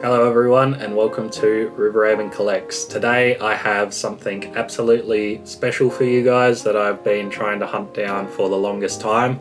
Hello everyone and welcome to Riverhaven Collects. Today I have something absolutely special for you guys that I've been trying to hunt down for the longest time.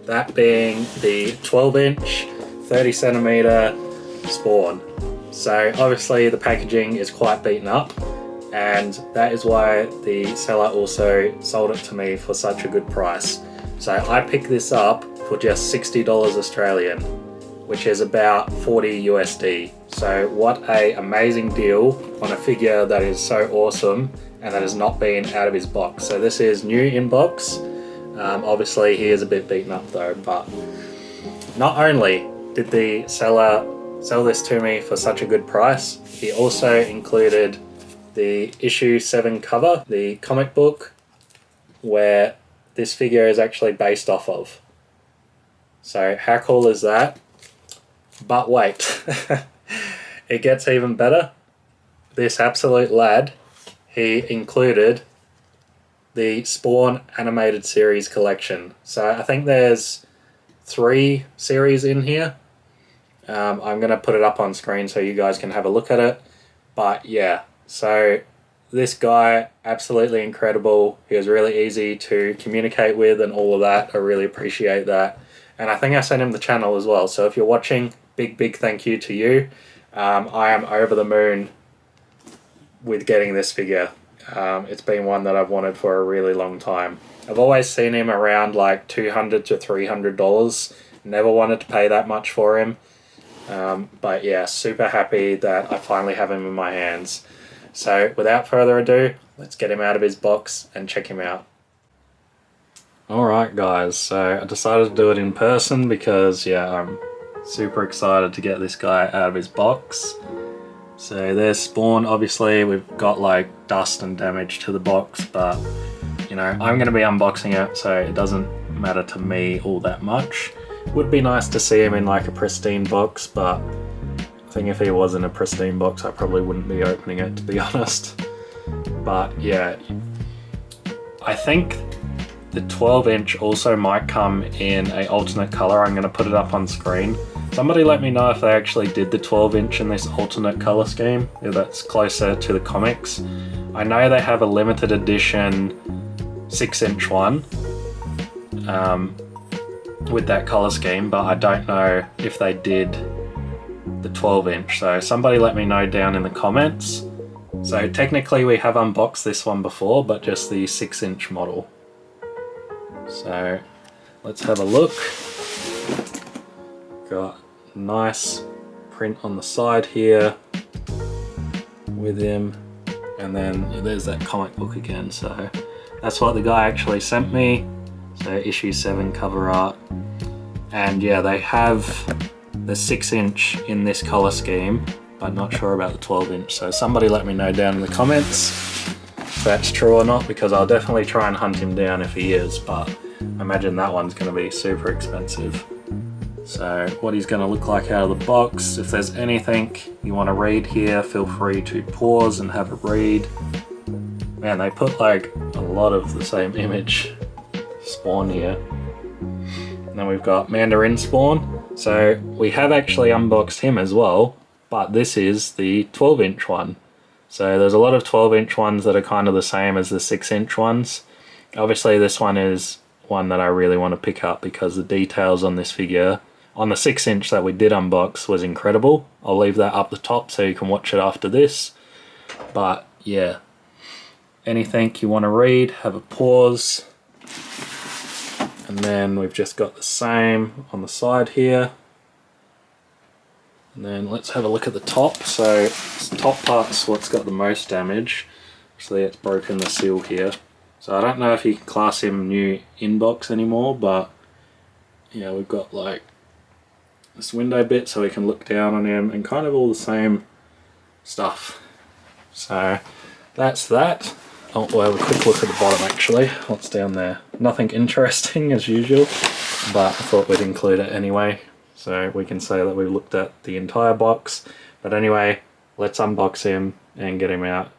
That being the 12-inch, 30cm spawn. So obviously the packaging is quite beaten up, and that is why the seller also sold it to me for such a good price. So I picked this up for just $60 Australian, which is about 40 USD. So what a amazing deal on a figure that is so awesome and that has not been out of his box. So this is new in box. Obviously he is a bit beaten up though, but not only did the seller sell this to me for such a good price, he also included the issue 7 cover, the comic book where this figure is actually based off of. So how cool is that? But wait, it gets even better. This absolute lad, he included the Spawn animated series collection. So I think there's 3 series in here. I'm going to put it up on screen so you guys can have a look at it. But yeah, so this guy, absolutely incredible. He was really easy to communicate with and all of that. I really appreciate that. And I think I sent him the channel as well. So if you're watching, big thank you to you. I am over the moon with getting this figure. It's been one that I've wanted for a really long time. I've always seen him around like $200 to $300. Never wanted to pay that much for him. But yeah, super happy that I finally have him in my hands. So without further ado, let's get him out of his box and check him out. Alright guys, so I decided to do it in person because yeah, I'm super excited to get this guy out of his box. So there's Spawn. Obviously we've got like dust and damage to the box, but you know, I'm going to be unboxing it, so it doesn't matter to me all that much. Would be nice to see him in like a pristine box, but I think if he was in a pristine box I probably wouldn't be opening it, to be honest. But yeah, I think the 12-inch also might come in an alternate color. I'm going to put it up on screen. Somebody let me know if they actually did the 12-inch in this alternate color scheme, if that's closer to the comics. I know they have a limited edition 6-inch one with that color scheme, but I don't know if they did the 12-inch. So somebody let me know down in the comments. So technically we have unboxed this one before, but just the 6-inch model. So let's have a look. Got nice print on the side here with him, and then there's that comic book again. So that's what the guy actually sent me. So issue 7 cover art, and yeah, they have the 6-inch in this color scheme, but not sure about the 12-inch. So somebody let me know down in the comments if that's true or not, because I'll definitely try and hunt him down if he is, but I imagine that one's going to be super expensive. So what he's going to look like out of the box. If there's anything you want to read here, feel free to pause and have a read. Man, they put like a lot of the same image Spawn here. And then we've got Mandarin Spawn. So we have actually unboxed him as well, but this is the 12-inch one. So there's a lot of 12-inch ones that are kind of the same as the 6-inch ones. Obviously this one is one that I really want to pick up because the details on this figure on the 6-inch that we did unbox was incredible. I'll leave that up the top so you can watch it after this. But yeah, anything you want to read, have a pause. And then we've just got the same on the side here. And then let's have a look at the top. So this top part's what's got the most damage. Actually, it's broken the seal here. So I don't know if you can class him new inbox anymore, but yeah, we've got like this window bit so we can look down on him and kind of all the same stuff. So that's that. Oh, we'll have a quick look at the bottom actually. What's down there? Nothing interesting as usual, but I thought we'd include it anyway, so we can say that we've looked at the entire box. But anyway, let's unbox him and get him out.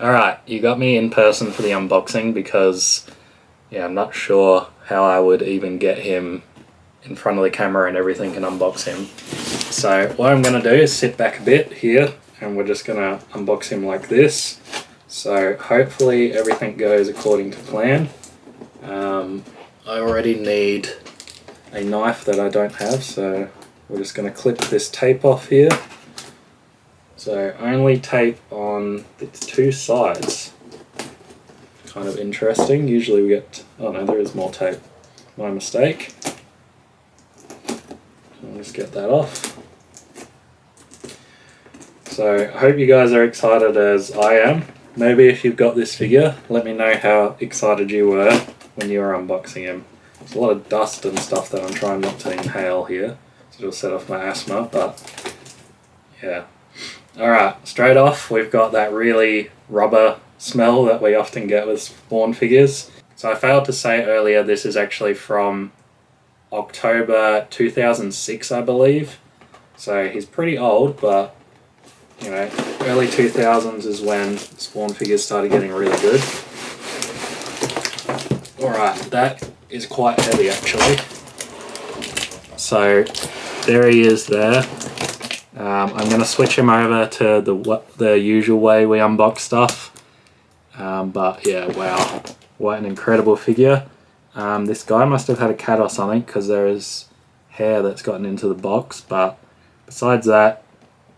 Alright, you got me in person for the unboxing because yeah, I'm not sure how I would even get him in front of the camera and everything and unbox him. So what I'm going to do is sit back a bit here and we're just going to unbox him like this. So hopefully everything goes according to plan. I already need a knife that I don't have, so we're just going to clip this tape off here. So only tape on the two sides. Kind of interesting. Usually we get, oh no, there is more tape. My mistake. I'll just get that off. So I hope you guys are excited as I am. Maybe if you've got this figure, let me know how excited you were when you were unboxing him. There's a lot of dust and stuff that I'm trying not to inhale here, so it'll set off my asthma, but yeah. Alright, straight off we've got that really rubber smell that we often get with Spawn figures. So I failed to say earlier, this is actually from October 2006, I believe. So he's pretty old, but you know, early 2000s is when Spawn figures started getting really good. Alright, that is quite heavy actually. So there he is there. I'm going to switch him over to the usual way we unbox stuff. But yeah, wow, what an incredible figure. This guy must have had a cat or something because there is hair that's gotten into the box, but besides that,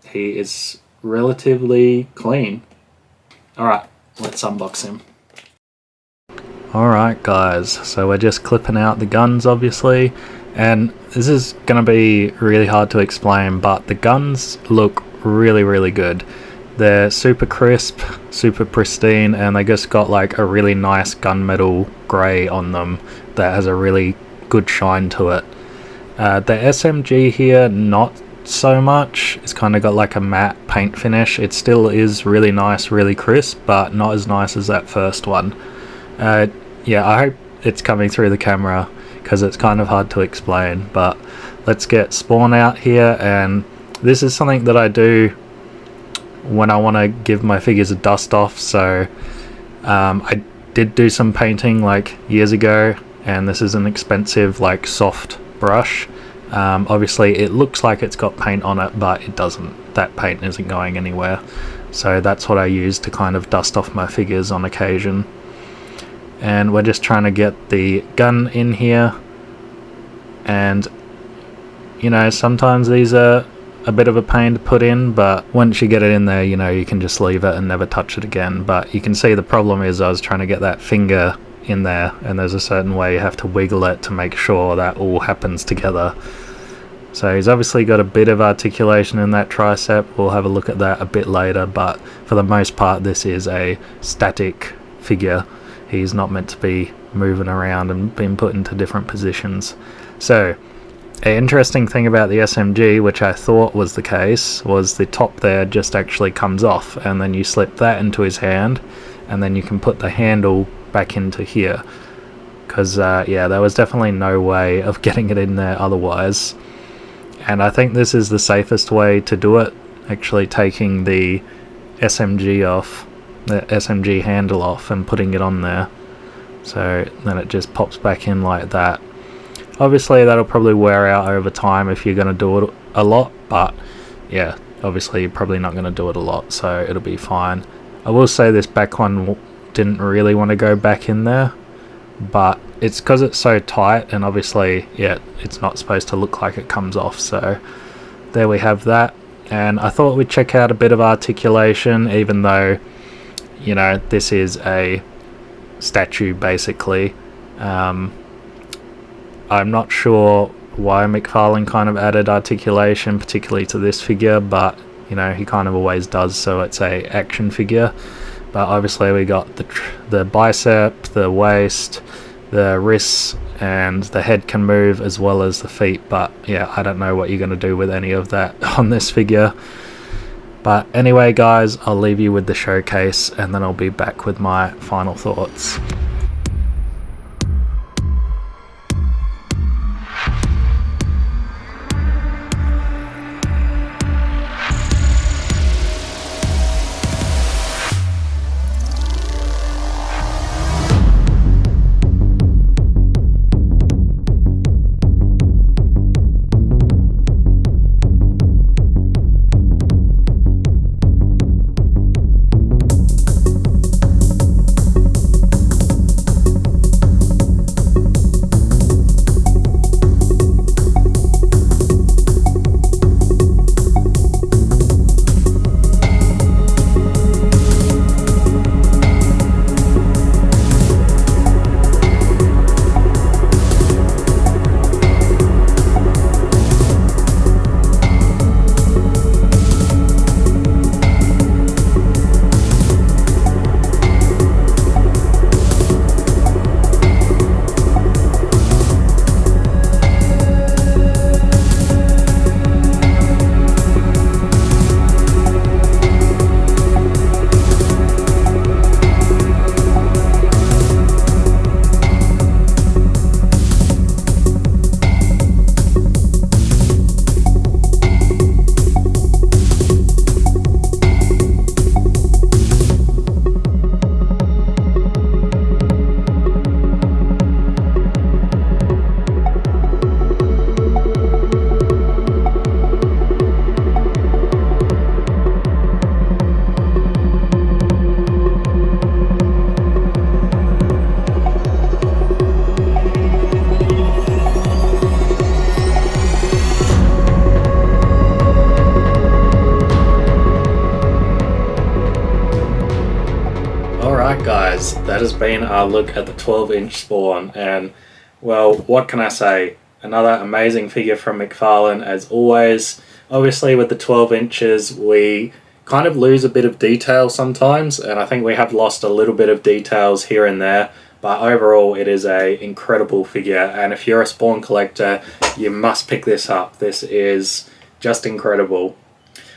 he is relatively clean. Alright, let's unbox him. Alright guys, so we're just clipping out the guns obviously, and this is going to be really hard to explain, but the guns look really good. They're super crisp, super pristine, and they just got like a really nice gunmetal grey on them that has a really good shine to it. The SMG here, not so much. It's kind of got like a matte paint finish. It still is really nice, really crisp, but not as nice as that first one. Yeah, I hope it's coming through the camera because it's kind of hard to explain, but let's get Spawn out here. And this is something that I do when I want to give my figures a dust off. So I did do some painting like years ago, and this is an expensive like soft brush. Obviously it looks like it's got paint on it, but it doesn't. That paint isn't going anywhere, so that's what I use to kind of dust off my figures on occasion. And we're just trying to get the gun in here, and you know, sometimes these are a bit of a pain to put in, but once you get it in there, you know, you can just leave it and never touch it again. But you can see the problem is I was trying to get that finger in there, and there's a certain way you have to wiggle it to make sure that all happens together. So he's obviously got a bit of articulation in that tricep. We'll have a look at that a bit later, but for the most part this is a static figure. He's not meant to be moving around and being put into different positions. So an interesting thing about the SMG, which I thought was the case, was the top there just actually comes off, and then you slip that into his hand, and then you can put the handle back into here, because yeah, there was definitely no way of getting it in there otherwise. And I think this is the safest way to do it, actually taking the SMG off, the SMG handle off, and putting it on there. So then it just pops back in like that. Obviously that'll probably wear out over time if you're going to do it a lot, but yeah, obviously you're probably not going to do it a lot, so it'll be fine. I will say this back one didn't really want to go back in there, but it's because it's so tight, and obviously, yeah, it's not supposed to look like it comes off. So there we have that. And I thought we'd check out a bit of articulation, even though, you know, this is a statue basically. I'm not sure why McFarlane kind of added articulation, particularly to this figure, but you know, he kind of always does, so it's a action figure. But obviously we got the bicep, the waist, the wrists, and the head can move as well as the feet. But yeah, I don't know what you're going to do with any of that on this figure. But anyway guys, I'll leave you with the showcase, and then I'll be back with my final thoughts. guys, that has been our look at the 12-inch Spawn, and well, what can I say? Another amazing figure from McFarlane as always. Obviously with the 12 inches we kind of lose a bit of detail sometimes, and I think we have lost a little bit of details here and there, but overall it is a incredible figure, and if you're a Spawn collector you must pick this up. This is just incredible.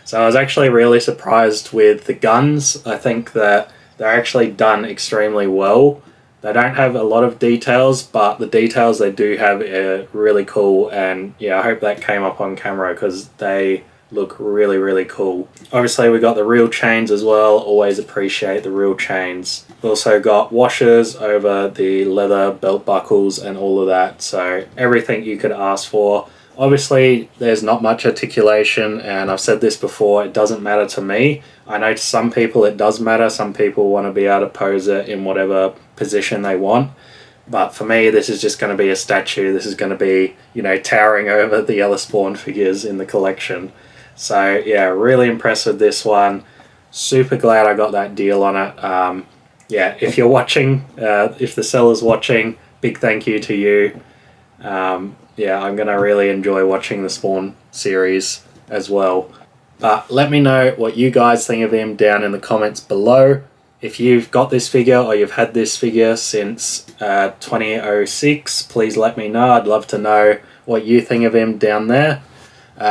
So I was actually really surprised with the guns. I think that they're actually done extremely well. They don't have a lot of details, but the details they do have are really cool, and yeah, I hope that came up on camera because they look really, really cool. Obviously we got the real chains as well, always appreciate the real chains. We also got washers over the leather belt buckles and all of that, so everything you could ask for. Obviously there's not much articulation, and I've said this before, it doesn't matter to me. I know to some people it does matter, some people want to be able to pose it in whatever position they want. But for me, this is just going to be a statue. This is going to be, you know, towering over the other Spawn figures in the collection. So yeah, really impressed with this one. Super glad I got that deal on it. Yeah, if you're watching, if the seller's watching, big thank you to you. Yeah, I'm going to really enjoy watching the Spawn series as well. But let me know what you guys think of him down in the comments below. If you've got this figure or you've had this figure since 2006, please let me know. I'd love to know what you think of him down there.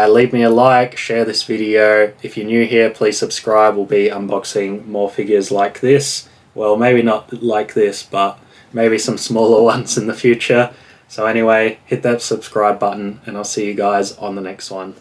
Leave me a like, share this video. If you're new here, please subscribe. We'll be unboxing more figures like this. Well, maybe not like this, but maybe some smaller ones in the future. So anyway, hit that subscribe button and I'll see you guys on the next one.